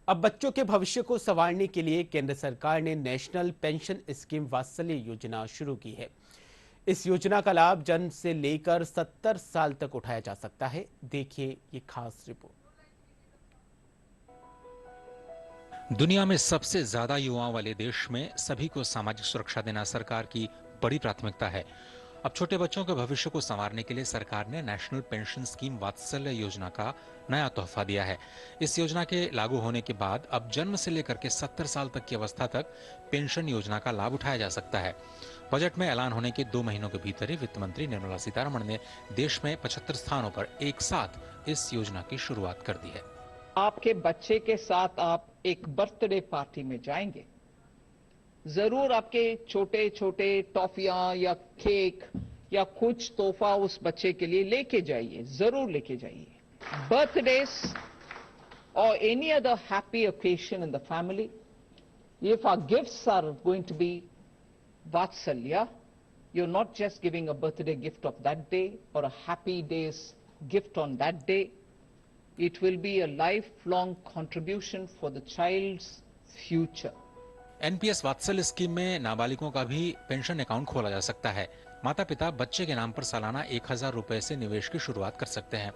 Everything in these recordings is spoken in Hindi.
अब बच्चों के भविष्य को संवारने के लिए केंद्र सरकार ने नेशनल पेंशन स्कीम वात्सल्य योजना शुरू की है। इस योजना का लाभ जन्म से लेकर 70 साल तक उठाया जा सकता है। देखिए ये खास रिपोर्ट। दुनिया में सबसे ज्यादा युवाओं वाले देश में सभी को सामाजिक सुरक्षा देना सरकार की बड़ी प्राथमिकता है। अब छोटे बच्चों के भविष्य को संवारने के लिए सरकार ने नेशनल पेंशन स्कीम वात्सल्य योजना का नया तोहफा दिया है। इस योजना के लागू होने के बाद अब जन्म से लेकर के 70 साल तक की अवस्था तक पेंशन योजना का लाभ उठाया जा सकता है। बजट में ऐलान होने के 2 महीनों के भीतर ही वित्त मंत्री निर्मला सीतारमण ने देश में 75 स्थानों पर एक साथ इस योजना की शुरुआत कर दी है। आपके बच्चे के साथ आप एक बर्थडे पार्टी में जाएंगे, जरूर आपके छोटे छोटे टॉफियां या केक या कुछ तोहफा उस बच्चे के लिए लेके जाइए, जरूर लेके जाइए। बर्थडेज और any other happy occasion in the family, if our gifts are going to be vatsalya, you're not just giving a birthday gift of that day or a happy day's gift on that day. It will be a lifelong contribution for the child's future. NPS वात्सल्य स्कीम में नाबालिगों का भी पेंशन अकाउंट खोला जा सकता है। माता पिता बच्चे के नाम पर सालाना 1000 रुपए से निवेश की शुरुआत कर सकते हैं।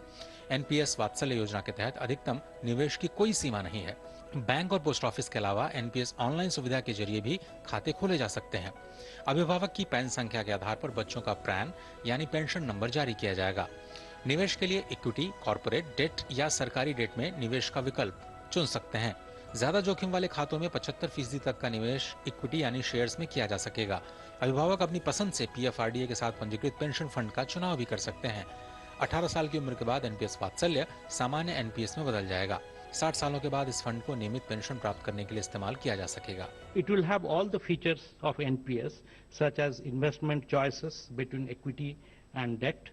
एनपीएस वात्सल्य योजना के तहत अधिकतम निवेश की कोई सीमा नहीं है। बैंक और पोस्ट ऑफिस के अलावा एनपीएस ऑनलाइन सुविधा के जरिए भी खाते खोले जा सकते हैं। अभिभावक की पैन संख्या के आधार पर बच्चों का पैन यानी पेंशन नंबर जारी किया जाएगा। निवेश के लिए इक्विटी, कॉर्पोरेट डेट या सरकारी डेट में निवेश का विकल्प चुन सकते हैं। ज्यादा जोखिम वाले खातों में 75% तक का निवेश इक्विटी यानी शेयर्स में किया जा सकेगा। अभिभावक अपनी पसंद से पीएफआरडीए के साथ पंजीकृत पेंशन फंड का चुनाव भी कर सकते हैं। 18 साल की उम्र के बाद एनपीएस वात्सल्य सामान्य एनपीएस में बदल जाएगा। 60 सालों के बाद इस फंड को नियमित पेंशन प्राप्त करने के लिए इस्तेमाल किया जा सकेगा। It will have all the features of NPS, such as investment choices between equity and debt,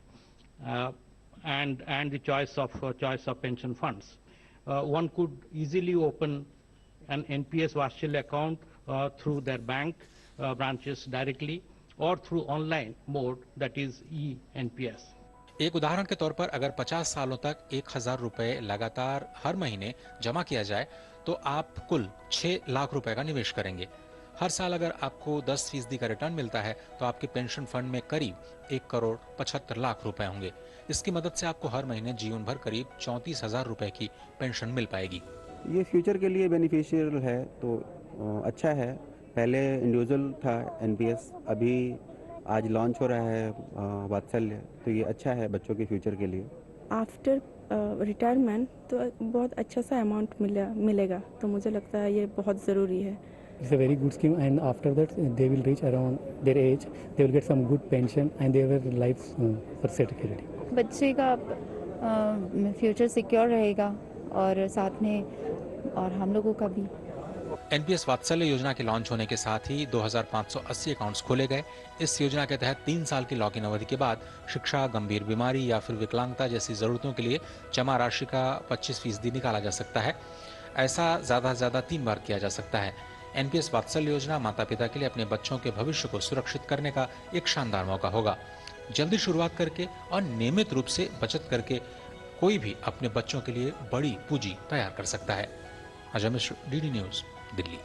and the choice of pension funds. One could easily open an NPS Vatshalya account through their bank branches directly or through online mode, that is e-NPS. एक उदाहरण के तौर पर अगर 50 सालों तक 1000 रुपए लगातार हर महीने जमा किया जाए तो आप कुल 6 लाख रुपए का निवेश करेंगे। हर साल अगर आपको 10% का रिटर्न मिलता है तो आपके पेंशन फंड में करीब 1 करोड़ 75 लाख रुपए होंगे। इसकी मदद से आपको हर महीने जीवन भर करीब 34,000 रुपए की पेंशन मिल पाएगी। ये फ्यूचर के लिए बेनिफिशियल है तो अच्छा है। पहले इंडिविजुअल था एनपीएस, अभी आज लॉन्च हो रहा है वात्सल्य, तो ये अच्छा है बच्चों के फ्यूचर के लिए। आफ्टर रिटायरमेंट तो बहुत अच्छा सा अमाउंट मिलेगा, तो मुझे लगता है ये बहुत ज़रूरी है। It's a very good scheme, and after that they will reach around their age, they will get some good pension and their life for security. बच्चे का फ्यूचर सिक्योर रहेगा और साथ में और हम लोगों का भी। एनपीएस वात्सल्य योजना के लॉन्च होने के साथ ही 2580 अकाउंट्स खोले गए। इस योजना के तहत 3 साल की लॉक इन अवधि के बाद शिक्षा, गंभीर बीमारी या फिर विकलांगता जैसी जरूरतों के लिए जमा राशि का 25% निकाला जा सकता है। ऐसा ज्यादा से ज्यादा 3 बार किया जा सकता है। एनपीएस वात्सल्य योजना माता पिता के लिए अपने बच्चों के भविष्य को सुरक्षित करने का एक शानदार मौका होगा। जल्दी शुरुआत करके और नियमित रूप से बचत करके कोई भी अपने बच्चों के लिए बड़ी पूंजी तैयार कर सकता है। Ajay Mishra, DD news, Delhi.